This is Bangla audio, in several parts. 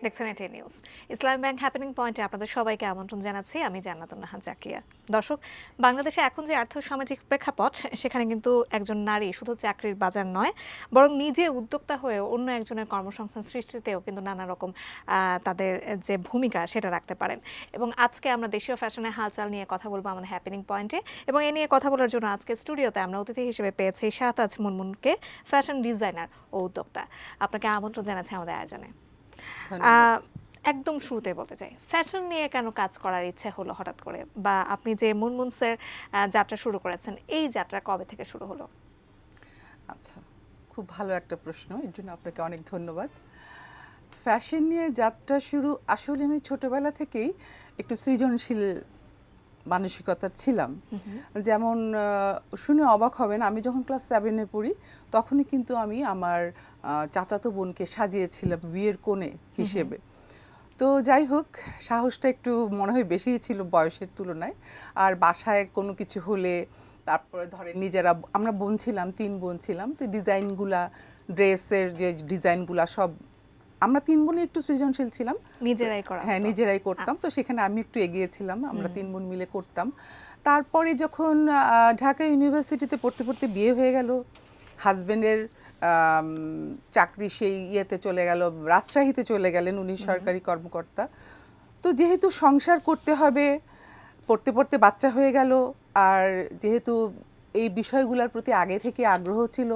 দেখছেন এটি নিউজ। ইসলামী ব্যাংক হ্যাপেনিং পয়েন্টে আপনাদের সবাইকে আমন্ত্রণ জানাচ্ছি। আমি জান্নাতুন নাহার জাকিয়া। দর্শক, বাংলাদেশে এখন যে আর্থসামাজিক প্রেক্ষাপট, সেখানে কিন্তু একজন নারী শুধু চাকরির বাজার নয়, বরং নিজে উদ্যোক্তা হয়ে অন্য একজনের কর্মসংস্থান সৃষ্টিতেও কিন্তু নানা রকম তাদের যে ভূমিকা সেটা রাখতে পারেন। এবং আজকে আমরা দেশীয় ফ্যাশনের হালচাল নিয়ে কথা বলবো আমাদের হ্যাপেনিং পয়েন্টে। এবং এ নিয়ে কথা বলার জন্য আজকে স্টুডিওতে আমরা অতিথি হিসেবে পেয়েছি শাহতাজ মুনমুনকে, ফ্যাশন ডিজাইনার ও উদ্যোক্তা। আপনাকে আমন্ত্রণ জানাচ্ছি আমাদের আয়োজনে। একদম শুরুতে বলতে চাই, ফ্যাশন নিয়ে কেন কাজ করার ইচ্ছে হলো হঠাৎ করে, বা আপনি যে মুনমুনসের যাত্রা শুরু করেছেন, এই যাত্রা কবে থেকে শুরু হলো? আচ্ছা, খুব ভালো একটা প্রশ্ন, এর জন্য আপনাকে অনেক ধন্যবাদ। ফ্যাশন নিয়ে যাত্রা শুরু, আসলে আমি ছোটবেলা থেকেই একটু সৃজনশীল মানসিকতার ছিলাম। যেমন শুনে অবাক হবেন, আমি যখন ক্লাস 7-এ পড়ি তখনই কিন্তু আমি আমার চাচাতো বোনকে সাজিয়েছিলাম বিয়ের কোণে হিসেবে। তো যাই হোক, সাহসটা একটু মনে হয় বেশিই ছিল বয়সের তুলনায়। আর বাসায় কোনো কিছু হলে তারপরে ধরেন নিজেরা, আমরা বোন ছিলাম, 3 বোন ছিলাম, তো ডিজাইনগুলা, ড্রেসের যে ডিজাইনগুলা সব আমরা 3 বোনই একটু সৃজনশীল ছিলাম, নিজেরাই করা? হ্যাঁ, নিজেরাই করতাম। তো সেখানে আমি একটু এগিয়েছিলাম, আমরা 3 বোন মিলে করতাম। তারপরে যখন ঢাকা ইউনিভার্সিটিতে পড়তে পড়তে বিয়ে হয়ে গেল, হাজবেন্ডের চাকরি সেই ইয়েতে চলে গেল, রাজশাহীতে চলে গেলেন, উনি সরকারি কর্মকর্তা। তো যেহেতু সংসার করতে হবে, পড়তে পড়তে বাচ্চা হয়ে গেল, আর যেহেতু এই বিষয়গুলোর প্রতি আগে থেকে আগ্রহ ছিল,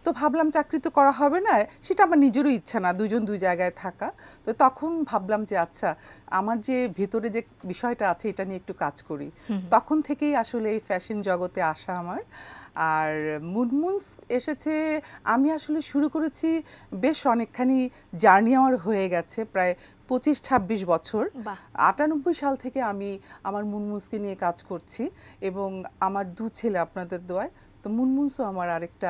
তো ভাবলাম চাকরি তো করা হবে না, সেটা আমার নিজেরও ইচ্ছা না, দুজন দুই জায়গায় থাকা। তো তখন ভাবলাম যে আচ্ছা, আমার যে ভেতরে যে বিষয়টা আছে এটা নিয়ে একটু কাজ করি। তখন থেকেই আসলে এই ফ্যাশন জগতে আসা আমার। আর মুনমুনস এসেছে, আমি আসলে শুরু করেছি, বেশ অনেকখানি জার্নি আমার হয়ে গেছে, প্রায় 25-26 বছর। 98 সাল থেকে আমি আমার মুনমুনসকে নিয়ে কাজ করছি, এবং আমার 2 ছেলে আপনাদের দোয়ায়। তো মুনমুনসও আমার আরেকটা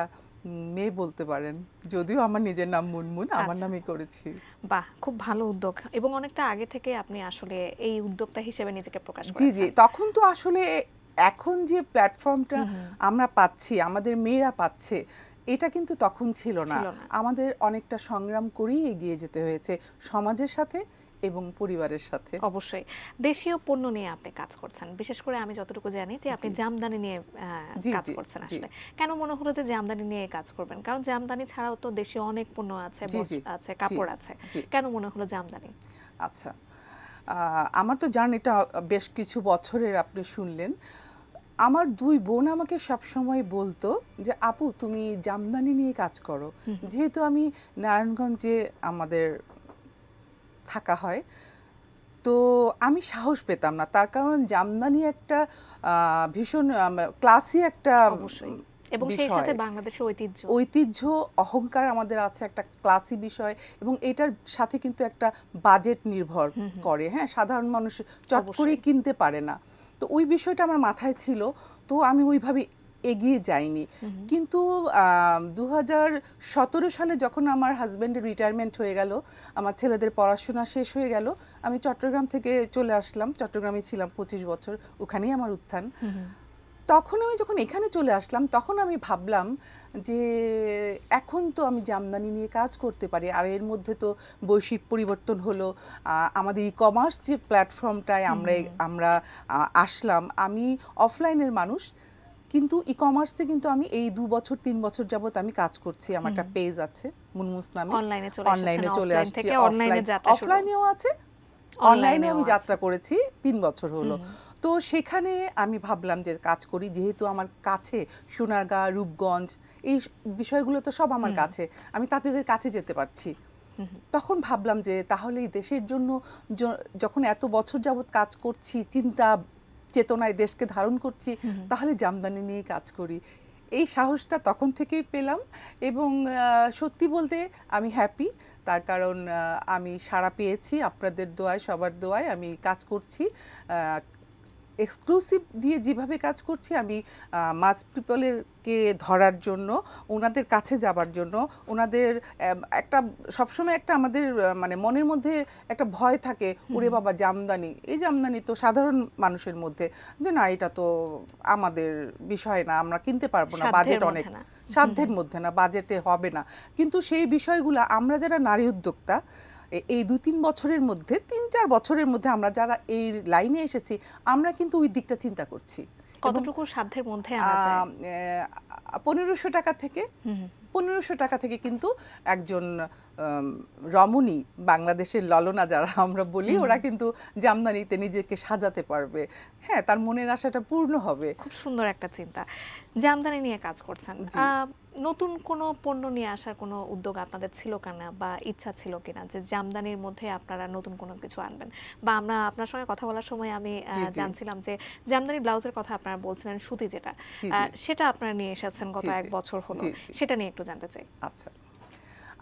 মেয়ে বলতে পারেন, যদিও আমার নিজের নাম মুনমুন, আমার নামই করেছি। বাহ, খুব ভালো উদ্যোগ। এবং অনেকটা আগে থেকে আপনি আসলে এই উদ্যোক্তা হিসেবে নিজেকে প্রকাশ জি করেছেন। জি, তখন তো আসলে এখন যে প্ল্যাটফর্মটা আমরা পাচ্ছি, আমাদের মেয়েরা পাচ্ছে, এটা কিন্তু তখন ছিল না। আমাদের অনেকটা সংগ্রাম করেই এগিয়ে যেতে হয়েছে, সমাজের সাথে এবং পরিবারের সাথে। অবশ্যই। দেশীয় পণ্য নিয়ে আপনি কাজ করছেন, বিশেষ করে আমি যতটুকু জানি যে আপনি জামদানি নিয়ে কাজ করছেন। আসলে কেন মনে হলো যে জামদানি নিয়ে কাজ করবেন? কারণ জামদানি ছাড়াও তো দেশীয় অনেক পণ্য আছে, আছে, কাপড় আছে, কেন মনে হলো জামদানি? আচ্ছা, আমার তো জার্নিটা বেশ কিছু বছরের, আপনি শুনলেন। আমার 2 বোন আমাকে সবসময় বলতো যে আপু তুমি জামদানি নিয়ে কাজ করো। যেহেতু আমি নারায়ণগঞ্জে আমাদের থাকা হয়, তো আমি সাহস পেতাম না, তার কারণ জামদানি একটা ভীষণ ক্লাসি একটা এবং সেই সাথে বাংলাদেশের ঐতিহ্য, অহংকার আমাদের আছে, একটা ক্লাসি বিষয়, এবং এটার সাথে কিন্তু একটা বাজেট নির্ভর করে। হ্যাঁ, সাধারণ মানুষ চট করে কিনতে পারে না। তো ওই বিষয়টা আমার মাথায় ছিল, তো আমি ওইভাবে এগিয়ে যাইনি। কিন্তু 2017 সালে যখন আমার হাজব্যান্ডের রিটায়ারমেন্ট হয়ে গেল, আমার ছেলেদের পড়াশোনা শেষ হয়ে গেল, আমি চট্টগ্রাম থেকে চলে আসলাম। চট্টগ্রামে ছিলাম 25 বছর, ওখানেই আমার উত্থান। তখন আমি যখন এখানে চলে আসলাম, তখন আমি ভাবলাম যে এখন তো আমি জামদানি নিয়ে কাজ করতে পারি। আর এর মধ্যে তো বৈশ্বিক পরিবর্তন হলো, আমাদের ই কমার্স যে প্ল্যাটফর্মটায় আমরা আসলাম। আমি অফলাইনের মানুষ, কিন্তু ই কমার্সে কিন্তু আমি এই 2-3 বছর যাবত আমি কাজ করছি। আমার একটা পেজ আছে মুনমুনস নামে, অনলাইনে চলে আসছি, অফলাইনেও আছে, অনলাইনেও আমি যাত্রা করেছি, 3 বছর হলো। তো সেখানে আমি ভাবলাম যে কাজ করি, যেহেতু আমার কাছে সোনারগাঁ, রূপগঞ্জ, এই বিষয়গুলো তো সব আমার কাছে, আমি তাদের কাছে যেতে পারছি। তখন ভাবলাম যে তাহলে এই দেশের জন্য যখন এত বছর যাবত কাজ করছি, চিন্তা চেতনায় দেশকে ধারণ করছি, তাহলে জামদানি নিয়ে কাজ করি। এই সাহসটা তখন থেকেই পেলাম, এবং সত্যি বলতে আমি হ্যাপি, তার কারণ আমি সাড়া পেয়েছি আপনাদের দোয়ায়, সবার দোয়ায় আমি কাজ করছি। এক্সক্লুসিভ দিয়ে যেভাবে কাজ করছি, আমি মাস পিপলেরকে ধরার জন্য, ওনাদের কাছে যাবার জন্য, ওনাদের একটা সবসময় একটা আমাদের মানে মনের মধ্যে একটা ভয় থাকে, ওরে বাবা জামদানি, এই জামদানি তো সাধারণ মানুষের মধ্যে, যে না এটা তো আমাদের বিষয় না, আমরা কিনতে পারবো না, বাজেট অনেক, সাধ্যের মধ্যে না, বাজেটে হবে না। কিন্তু সেই বিষয়গুলো আমরা যারা নারী উদ্যোক্তা, এই ২-৩ বছরের মধ্যে ৩-৪ বছরের মধ্যে আমরা যারা এই লাইনে এসেছি আমরা কিন্তু ওই দিকটা চিন্তা করছি। কতটুকু সাধ্যের মধ্যে আনা যায়? ১৫০০ টাকা থেকে ১৫০০ টাকা থেকে কিন্তু একজন রমণী, বাংলাদেশের ললনা যারা আমরা বলি, ওরা কিন্তু জামদানিতে নিজেকে সাজাতে পারবে। হ্যাঁ, তার মনের আশাটা পূর্ণ হবে। খুব সুন্দর একটা চিন্তা। জামদানি নিয়ে কাজ করছেন, নতুন কোনো পণ্য নিয়ে আসার কোনো উদ্যোগ আপনাদের ছিল কিনা বা ইচ্ছা ছিল কিনা যে জামদানির মধ্যে আপনারা নতুন কোনো কিছু আনবেন? বা আমরা আপনার সঙ্গে কথা বলার সময় আমি জানছিলাম যে জামদানি ব্লাউজের কথা আপনারা বলছিলেন, সুতি যেটা, সেটা আপনারা নিয়ে এসেছেন গত 1 বছর হলো, সেটা নিয়ে একটু জানতে চাই। আচ্ছা,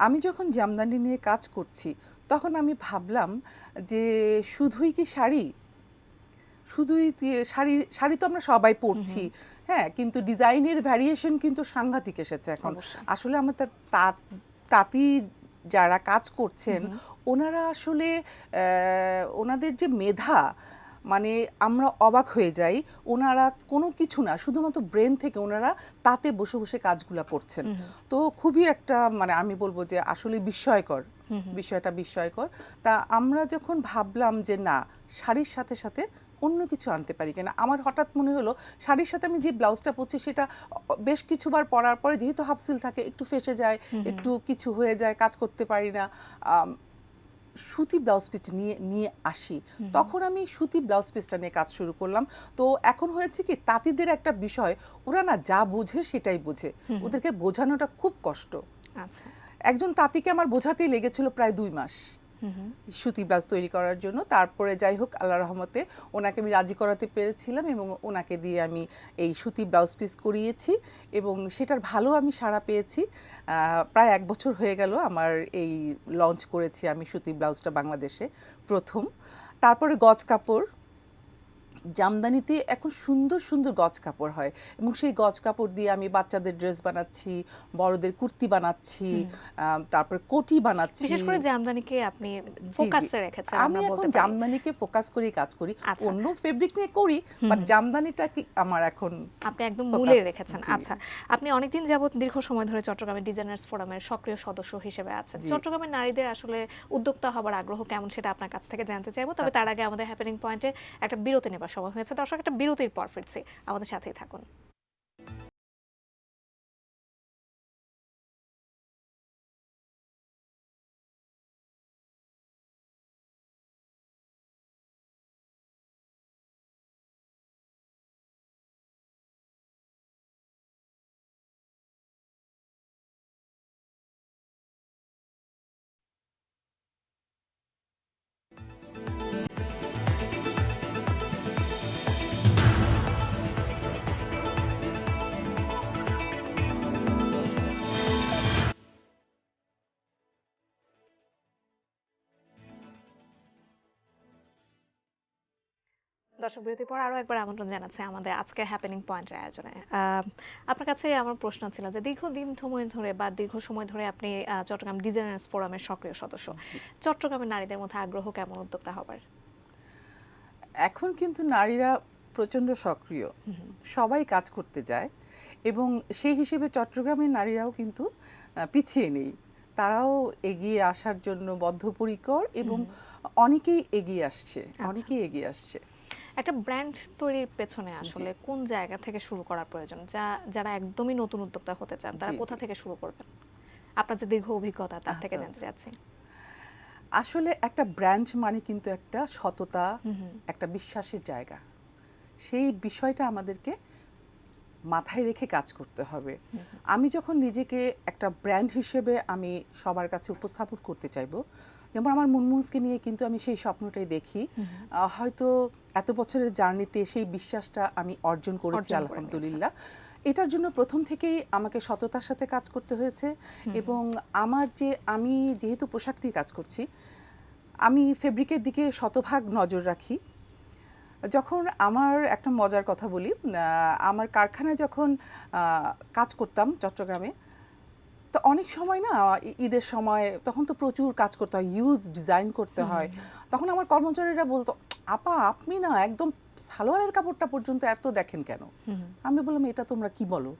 আমি যখন জামদানি নিয়ে কাজ করছি তখন আমি ভাবলাম যে শুধুই কি শাড়ি, শুধুই শাড়ি, শাড়ি তো আমরা সবাই পরছি, হ্যাঁ, কিন্তু ডিজাইনের ভ্যারিয়েশন কিন্তু সাংঘাতিক এসেছে এখন। আসলে আমাদের তাঁতি যারা কাজ করছেন ওনারা আসলে ওনাদের যে মেধা, মানে আমরা অবাক হয়ে যাই। ওনারা কোনো কিছু না, শুধুমাত্র ব্রেন থেকে ওনারা তাতে বসে বসে কাজগুলা করছেন। তো খুবই একটা, মানে আমি বলবো যে আসলে বিস্ময়কর, বিষয়টা বিস্ময়কর। তা আমরা যখন ভাবলাম যে না, শাড়ির সাথে সাথে অন্য কিছু আনতে পারি কিনা, আমার হঠাৎ মনে হলো শাড়ির সাথে আমি যে ব্লাউজটা পরছি সেটা বেশ কিছুবার পরার পরে যেহেতু হাফ সিল থাকে, একটু ফেসে যায়, একটু কিছু হয়ে যায়, কাজ করতে পারি না, সুতি ব্লাউজ পিস নিয়ে আসি। তখন আমি সুতি ব্লাউজ পিসটা নিয়ে কাজ শুরু করলাম। তো এখন হয়েছে কি, তাঁতিদের একটা বিষয়, ওরা না যা বোঝে সেটাই বোঝে, ওদেরকে বোঝানোটা খুব কষ্ট। আচ্ছা, একজন তাঁতিকে আমার বোঝাতেই লেগেছিল প্রায় 2 মাস সুতি ব্লাউজ তৈরি করার জন্য। তারপরে যাই হোক, আল্লাহ রহমতে ওনাকে আমি রাজি করাতে পেরেছিলাম এবং ওনাকে দিয়ে আমি এই সুতি ব্লাউজ পিস করিয়েছি এবং সেটার ভালো আমি সাড়া পেয়েছি। প্রায় 1 বছর হয়ে গেল আমার এই লঞ্চ করেছি আমি সুতি ব্লাউজটা বাংলাদেশে প্রথম। তারপরে গজ কাপড়, জামদানিতে এখন সুন্দর সুন্দর গজ কাপড় হয় এবং সেই গজ কাপড় দিয়ে আমি বাচ্চাদের ড্রেস বানাচ্ছি, বড়দের কুর্তি বানাচ্ছি, তারপরে কোটি বানাচ্ছি। বিশেষ করে জামদানিকে আপনি ফোকাসে রেখেছেন। আমি এখন জামদানিকে ফোকাস করেই কাজ করি, অন্য ফেব্রিক নিয়ে করি, বাট জামদানিটা কি আমার এখন আপনি একদম মূলে রেখেছেন। আচ্ছা, আপনি অনেকদিন যাবত দীর্ঘ সময় ধরে চট্টগ্রামের ডিজাইনার্স ফোরামের সক্রিয় সদস্য হিসেবে আছেন। চট্টগ্রামের নারীদের আসলে উদ্যোক্তা হবার আগ্রহ কেমন সেটা আপনার কাছ থেকে জানতে চাইবো। তবে তার আগে আমাদের হ্যাপেনিং পয়েন্টে একটা বিরতি নেবার সময় হয়েছে। দর্শক, একটা বিরতির পর ফিরছি, আমাদের সাথেই থাকুন। দর্শক, বিরতির পর আরো একবার আমন্ত্রণ জানাচ্ছি আমাদের আজকে হ্যাপেনিং পয়েন্টের আয়োজনে। আপনার কাছে আমার প্রশ্ন ছিল যে দীর্ঘদিন ধরে বা দীর্ঘ সময় ধরে আপনি চট্টগ্রাম ডিজাইনার্স ফোরামের সক্রিয় সদস্য, চট্টগ্রামের নারীদের মধ্যে আগ্রহ কেমন উদ্যোক্তা হবার? এখন কিন্তু নারীরা প্রচণ্ড সক্রিয়, সবাই কাজ করতে যায় এবং সেই হিসেবে চট্টগ্রামের নারীরাও কিন্তু পিছিয়ে নেই। তারাও এগিয়ে আসার জন্য বদ্ধপরিকর এবং অনেকেই এগিয়ে আসছে, অনেকেই এগিয়ে আসছে। একটা ব্র্যান্ড তৈরির পেছনে আসলে কোন জায়গা থেকে শুরু করা প্রয়োজন? যারা একদমই নতুন উদ্যোক্তা হতে চান তারা কোথা থেকে শুরু করবেন? আপনার যে দীর্ঘ অভিজ্ঞতা তার থেকে জানতে চাচ্ছি। আসলে একটা ব্র্যান্ড মানে কিন্তু একটা সততা, একটা বিশ্বাসের জায়গা। সেই বিষয়টা আমাদেরকে মাথায় রেখে কাজ করতে হবে। আমি যখন নিজেকে একটা ব্র্যান্ড হিসেবে আমি সবার কাছে উপস্থাপন করতে চাইবো, যেমন আমার মুনমুনসকে নিয়ে কিন্তু আমি সেই স্বপ্নটাই দেখি। হয়তো এত বছরের জার্নিতে সেই বিশ্বাসটা আমি অর্জন করেছি আলহামদুলিল্লাহ। এটার জন্য প্রথম থেকেই আমাকে সততার সাথে কাজ করতে হয়েছে এবং আমি যেহেতু পোশাক নিয়ে কাজ করছি, আমি ফেব্রিকের দিকে শতভাগ নজর রাখি। যখন আমার একটা মজার কথা বলি, আমার কারখানায় যখন কাজ করতাম চট্টগ্রামে, তো অনেক সময় না ঈদের সময় তখন তো প্রচুর কাজ করতে হয়, ইউজ ডিজাইন করতে হয়। তখন আমার কর্মচারীরা বলতো, আপা আপনি না একদম সালোয়ারের কাপড়টা পর্যন্ত এত দেখেন কেন? আমি বললাম, এটা তোমরা কি বলো?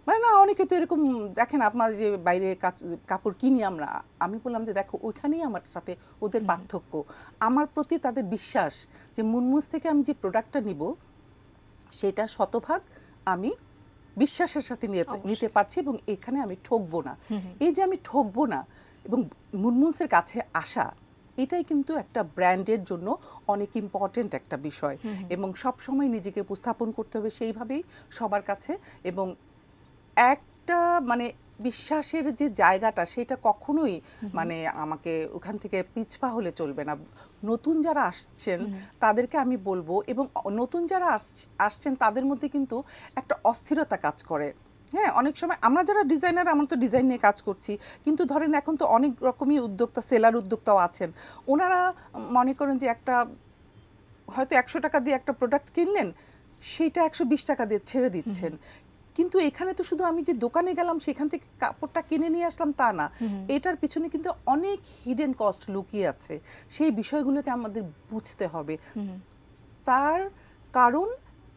মানে না, অনেকে তো এরকম দেখেন, আপনার যে বাইরে কাপড় কিনি আমরা, আমি বললাম যে দেখো ওইখানেই আমার সাথে ওদের পার্থক্য, আমার প্রতি তাদের বিশ্বাস যে মুনমুস থেকে আমি যে প্রোডাক্টটা নিব সেটা শতভাগ আমি বিশ্বাসের সাথে নিতে পারছি, এবং এখানে আমি ঠকবো না। এই যে আমি ঠকবো না এবং মুনমুসের কাছে আসা, এটাই কিন্তু একটা ব্র্যান্ডের জন্য অনেক ইম্পর্টেন্ট একটা বিষয়, এবং সব সময় নিজেকে উপস্থাপন করতে হবে সেইভাবেই সবার কাছে, এবং একটা মানে বিশ্বাসের যে জায়গাটা সেটা কখনোই মানে আমাকে ওখান থেকে পিছপা হলে চলবে না। নতুন যারা আসছেন তাদেরকে আমি বলবো, এবং নতুন যারা আসছেন তাদের মধ্যে কিন্তু একটা অস্থিরতা কাজ করে। হ্যাঁ, অনেক সময় আমরা যারা ডিজাইনার, আমরা তো ডিজাইন নিয়ে কাজ করছি, কিন্তু ধরেন এখন তো অনেক রকমই উদ্যোক্তা, সেলার উদ্যোক্তাও আছেন, ওনারা মনে করেন যে একটা হয়তো 100 টাকা দিয়ে একটা প্রোডাক্ট কিনলেন, সেইটা 120 টাকা দিয়ে ছেড়ে দিচ্ছেন। কিন্তু এখানে তো শুধু আমি যে দোকানে গেলাম সেখান থেকে কাপড়টা কিনে নিয়ে আসলাম তা না, এটার পিছনে কিন্তু অনেক হিডেন কস্ট লুকিয়ে আছে, সেই বিষয়গুলোকে আমাদের বুঝতে হবে। তার কারণ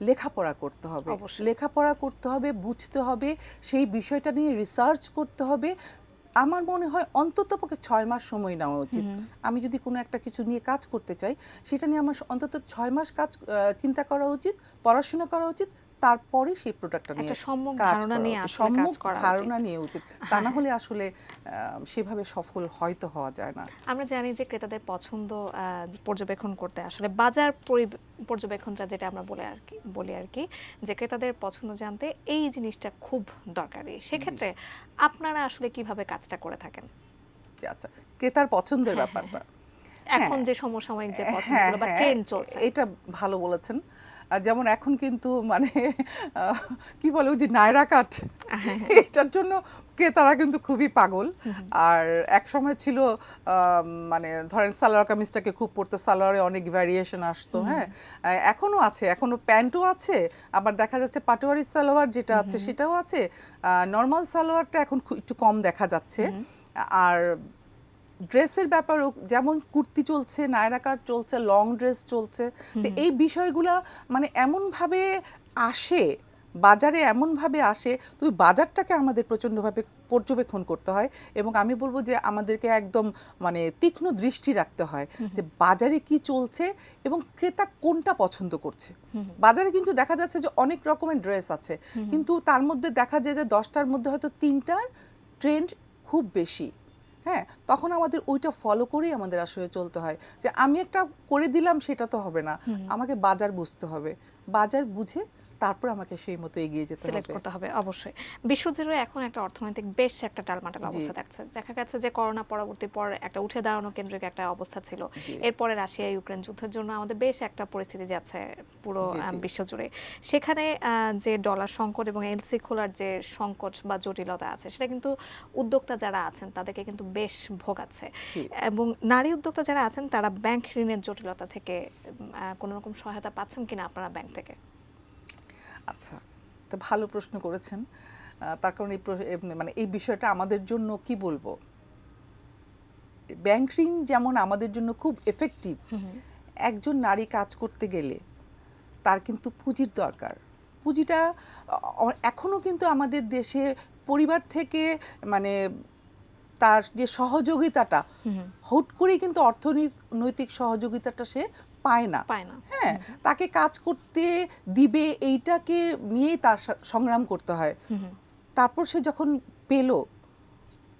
লেখাপড়া করতে হবে, লেখাপড়া করতে হবে, বুঝতে হবে, সেই বিষয়টা নিয়ে রিসার্চ করতে হবে। আমার মনে হয় অন্ততপক্ষে 6 মাস সময় নেওয়া উচিত। আমি যদি কোনো একটা কিছু নিয়ে কাজ করতে চাই, সেটা নিয়ে আমার অন্তত 6 মাস চিন্তা করা উচিত, পড়াশোনা করা উচিত, তারপরে সেই প্রোডাক্টটা নিয়ে সম্যক কাজ ধারণা করা নিয়ে উচিত, আসলে সম্যক কাজ করা ধারণা নিয়ে উচিত। তা না হলে আসলে সেভাবে সফল হয়তো হওয়া যায় না। আমরা জানি যে ক্রেতাদের পছন্দ পর্যবেক্ষণ করতে আসলে বাজার পর্যবেক্ষণটা, যেটা আমরা বলি আর কি, যে ক্রেতাদের পছন্দ জানতে এই জিনিসটা খুব দরকারি। সেক্ষেত্রে আপনারা আসলে কিভাবে কাজটা করে থাকেন? আচ্ছা, ক্রেতার পছন্দের ব্যাপারটা এখন যে সমসাময়িক যে পছন্দগুলো বা ট্রেন্ড চলছে, এটা ভালো বলেছেন। যেমন এখন কিন্তু মানে কি বলে, ওই যে নায়রা কাট, এটার জন্য ক্রেতারা কিন্তু খুবই পাগল। আর এক সময় ছিল মানে ধরেন সালোয়ার কামিজটাকে খুব পরতো, সালোয়ারে অনেক ভ্যারিয়েশন আসতো। হ্যাঁ, এখনো আছে, এখনো প্যান্টও আছে, আবার দেখা যাচ্ছে পাটোয়ারি সালোয়ার যেটা আছে সেটাও আছে, নর্মাল সালোয়ারটা এখন একটু কম দেখা যাচ্ছে। আর ড্রেসের ব্যাপারও যেমন কুর্তি চলছে, নায়রা কাট চলছে, লং ড্রেস চলছে। তো এই বিষয়গুলা মানে এমনভাবে আসে বাজারে, এমনভাবে আসে, তো বাজারটাকে আমাদের প্রচণ্ডভাবে পর্যবেক্ষণ করতে হয়, এবং আমি বলবো যে আমাদেরকে একদম মানে তীক্ষ্ণ দৃষ্টি রাখতে হয় যে বাজারে কি চলছে এবং ক্রেতা কোনটা পছন্দ করছে। বাজারে কিন্তু দেখা যাচ্ছে যে অনেক রকমের ড্রেস আছে, কিন্তু তার মধ্যে দেখা যায় যে 10টার মধ্যে হয়তো 3টার ট্রেন্ড খুব বেশি। হ্যাঁ, তখন আমাদের ওইটা ফলো করেই আমাদের আসলে চলতে হয়, যে আমি একটা করে দিলাম সেটা তো হবে না, আমাকে বাজার বুঝতে হবে, বাজার বুঝে তারপর আমাকে সেই মতো এগিয়ে যেতে সিলেক্ট করতে হবে। অবশ্যই বিশ্বজুড়ে এখন একটা অর্থনৈতিক বেশ একটা টালমাটাল অবস্থা দেখছে। দেখা গেছে যে করোনা পরবর্তী পর একটা উঠে দাঁড়ানো কেন্দ্রিক একটা অবস্থা ছিল, এরপরে রাশিয়া ইউক্রেন যুদ্ধের জন্য আমাদের বেশ একটা পরিস্থিতি যাচ্ছে পুরো বিশ্বজুড়ে। সেখানে যে ডলার সংকট এবং এলসি খোলার যে সংকট বা জটিলতা আছে, সেটা কিন্তু উদ্যোক্তা যারা আছেন তাদেরকে কিন্তু বেশ ভোগাচ্ছে, এবং নারী উদ্যোক্তা যারা আছেন তারা ব্যাংক ঋণের জটিলতা থেকে কোনো রকম সহায়তা পাচ্ছেন কিনা আপনারা ব্যাংক থেকে? আচ্ছা, একটা ভালো প্রশ্ন করেছেন। তার কারণ মানে এই বিষয়টা আমাদের জন্য কি বলবো, ব্যাংক ঋণ যেমন আমাদের জন্য খুব এফেক্টিভ, একজন নারী কাজ করতে গেলে তার কিন্তু পুঁজির দরকার। পুঁজিটা এখনো কিন্তু আমাদের দেশে পরিবার থেকে মানে তার যে সহযোগিতাটা হুট করেই কিন্তু অর্থনৈতিক সহযোগিতাটা সে পায় না। হ্যাঁ, তাকে কাজ করতে দিবে এইটাকে নিয়েই তার সংগ্রাম করতে হয়। তারপর সে যখন পেল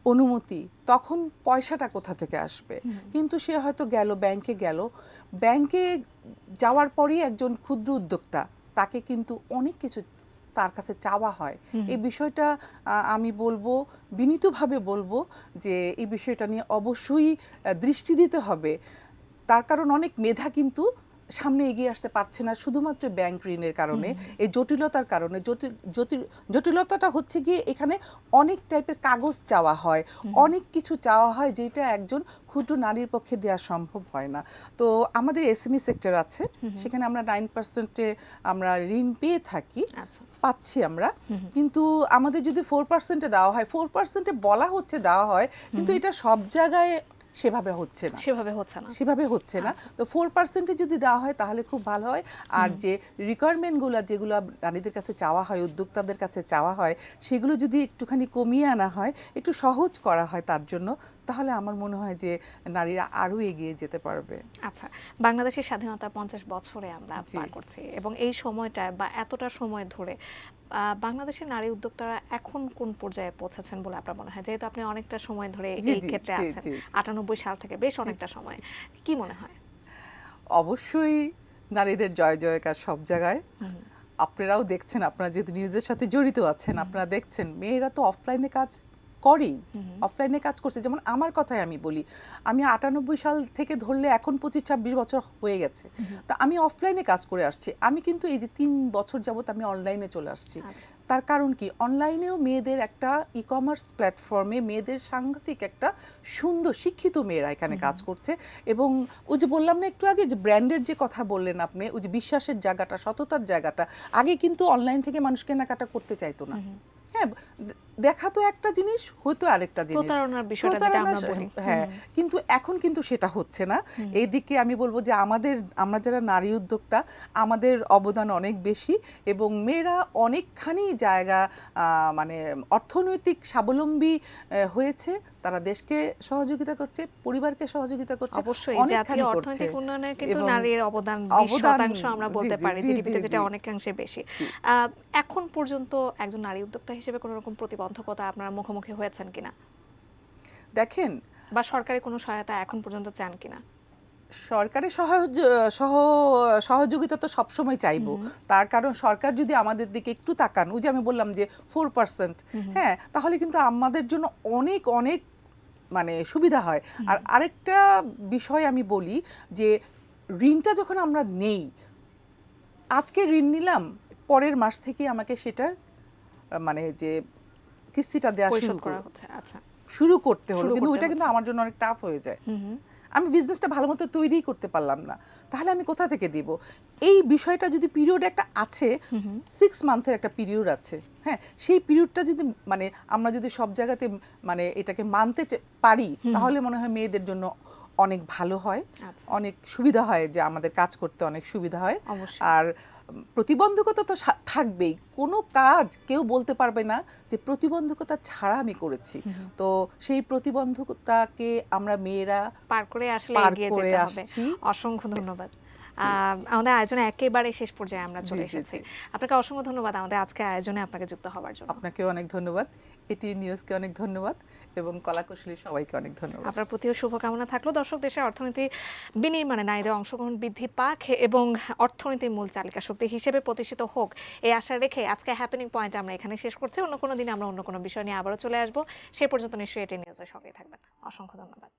অনুমতি, তখন পয়সাটা কোথা থেকে আসবে? কিন্তু সে হয়তো গেল ব্যাংকে যাওয়ার পরেই একজন ক্ষুদ্র উদ্যোক্তা, তাকে কিন্তু অনেক কিছু তার কাছে চাওয়া হয়। এই বিষয়টা আমি বলবো, বিনীতভাবে বলবো, যে এই বিষয়টা নিয়ে অবশ্যই দৃষ্টি দিতে হবে। তার কারণ অনেক মেধা কিন্তু সামনে এগিয়ে আসতে পারছে না শুধুমাত্র ব্যাংক ঋণের কারণে, এই জটিলতার কারণে। জটিলতাটা হচ্ছে গিয়ে এখানে অনেক টাইপের কাগজ চাওয়া হয়, অনেক কিছু চাওয়া হয়, যেটা একজন ক্ষুদ্র নারীর পক্ষে দেওয়া সম্ভব হয় না। তো আমাদের এসএমই সেক্টর আছে, সেখানে আমরা 9%-এ আমরা ঋণ পেয়ে থাকি, পাচ্ছি আমরা। কিন্তু আমাদের যদি 4%-এ দেওয়া হয়, 4%-এ বলা হচ্ছে দেওয়া হয়, কিন্তু এটা সব জায়গায় সেভাবে হচ্ছে না। সেভাবে হচ্ছে না। আচ্ছা। তো 4% যদি দেওয়া হয় তাহলে খুব ভালো হয়। আর যে রিকোয়ারমেন্টগুলো যেগুলো নারীদের কাছে চাওয়া হয়, উদ্যোক্তাদের কাছে চাওয়া হয়, সেগুলো যদি একটুখানি কমিয়ে আনা হয়, একটু সহজ করা হয় তার জন্য, তাহলে আমার মনে হয় যে নারীরা আরো এগিয়ে যেতে পারবে। আচ্ছা, বাংলাদেশের স্বাধীনতার 50 বছরে আমরা জি। পার করছি এবং এই সময়টায় বা এতটা সময় ধরে বাংলাদেশের নারী উদ্যোক্তারা এখন কোন পর্যায়ে পৌঁছেছেন বলে আপনার মনে হয়? যেহেতু আপনি অনেকটা সময় ধরে জি, এই জি, ক্ষেত্রে জি, আছেন, জি, জি। 98 সাল থেকে বেশ অনেকটা সময়, কি মনে হয়? অবশ্যই নারীদের জয় জয়কার সব জায়গায়। আপনারাও দেখছেন, আপনারা যেহেতু নিউজের সাথে জড়িত আছেন, আপনারা দেখছেন মেয়েরা তো অফলাইনে কাজ করেই, অফলাইনে কাজ করছে। যেমন আমার কথাই আমি বলি, আমি 98 সাল থেকে ধরলে এখন 25-26 বছর হয়ে গেছে, তা আমি অফলাইনে কাজ করে আসছি। আমি কিন্তু এই যে 3 বছর যাবত আমি অনলাইনে চলে আসছি। আচ্ছা। তার কারণ কি, অনলাইনেও মেয়েদের একটা ই-কমার্স প্ল্যাটফর্মে মেয়েদের সাংঘাতিক একটা সুন্দর শিক্ষিত মেয়েরা এখানে কাজ করছে। এবং ওই যে বললাম না একটু আগে, যে ব্র্যান্ডের যে কথা বললেন আপনি, ওই যে বিশ্বাসের জায়গাটা, সততার জায়গাটা, আগে কিন্তু অনলাইন থেকে মানুষ কেনাকাটা করতে চাইতো না। হ্যাঁ, দেখা তো একটা জিনিস, হয়তো আরেকটা জিনিস, প্রতারণার বিষয়টা যেটা আমরা বলি। হ্যাঁ, কিন্তু এখন কিন্তু সেটা হচ্ছে না। এইদিকে আমি বলবো যে আমরা যারা নারী উদ্যোক্তা, আমাদের অবদান অনেক বেশি এবং মেয়েরা অনেকখানি জায়গা মানে অর্থনৈতিক স্বাবলম্বী হয়েছে। তারা দেশকে সহযোগিতা করছে, পরিবারকে সহযোগিতা করছে, অবশ্যই অনেকখানি জাতীয় করছে। অর্থনৈতিক উন্নয়নে কিন্তু এবং নারীর অবদান 20% আমরা জি, বলতে জি, পারি, জি, জিডিপিতে জি, যেটা জি। অনেকাংশে বেশি। জি। এখন পর্যন্ত একজন নারী উদ্যোক্তা হিসেবে কোনো রকম প্রতিবন্ধকতা আপনারা মুখোমুখি হয়েছেন কিনা, দেখেন, বা সরকারি কোনো সহায়তা এখন পর্যন্ত চান কিনা? সরকারের সহযোগিতা তো সবসময় চাইবো। তার কারণ সরকার যদি আমাদের দিকে একটু তাকান, ওই যে আমি বললাম যে 4%, হ্যাঁ, তাহলে কিন্তু আমাদের জন্য অনেক অনেক মানে সুবিধা হয়। আর আরেকটা বিষয় আমি বলি যে ঋণটা যখন আমরা নেই, আজকে ঋণ নিলাম, পরের মাস থেকে আমাকে সেটার মানে যে কিস্তিটা দেওয়া পরিশোধ করা হচ্ছে। আচ্ছা, শুরু করতে হলো, শুরু কিন্তু করতে ওইটা কিন্তু হচ্ছে। আমার জন্য অনেক টাফ হয়ে যায়। আমি বিজনেসটা ভালো মতো তৈরিই করতে পারলাম না, তাহলে আমি কোথা থেকে দিব? এই বিষয়টা যদি পিরিয়ড একটা আছে, 6 মান্থের একটা পিরিয়ড আছে, হ্যাঁ, সেই পিরিয়ডটা যদি মানে আমরা যদি সব জায়গাতে মানে এটাকে মানতে পারি, তাহলে মনে হয় মেয়েদের জন্য অনেক ভালো হয়, আচ্ছা। অনেক সুবিধা হয়, যে আমাদের কাজ করতে অনেক সুবিধা হয়। অবশ্যই। আর প্রতিবন্ধকতা তো থাকবেই, কোনো কাজ কেউ বলতে পারবে না যে প্রতিবন্ধকতা ছাড়া আমি করেছি। তো সেই প্রতিবন্ধকতাকে আমরা মেয়েরা পার করে আসলে পার এগিয়ে করে যেতে হবে। আসছি। অসংখ্য ধন্যবাদ। আমাদের আয়োজনে একেবারে শেষ পর্যায়ে আমরা চলে জি, জি, এসেছি। জি। আপনাকে অসংখ্য ধন্যবাদ আমাদের আজকের আয়োজনে আপনাকে যুক্ত হওয়ার জন্য। আপনাকেও অনেক ধন্যবাদ, এটি নিউজকে অনেক ধন্যবাদ এবং কলাকুশলী সবাইকে অনেক ধন্যবাদ। আপনার প্রতিও শুভকামনা থাকলো। দর্শক, দেশের অর্থনীতি বিনির্মাণে নারীদের অংশগ্রহণ বৃদ্ধি পাক এবং অর্থনীতির মূল চালিকা শক্তি হিসেবে প্রতিষ্ঠিত হোক, এই আশা রেখে আজকে হ্যাপেনিং পয়েন্ট আমরা এখানে শেষ করছি। অন্য কোনো দিন আমরা অন্য কোনো বিষয় নিয়ে আবারও চলে আসবো। সে পর্যন্ত নিশ্চয়ই এটি নিউজের সঙ্গে থাকবেন। অসংখ্য ধন্যবাদ।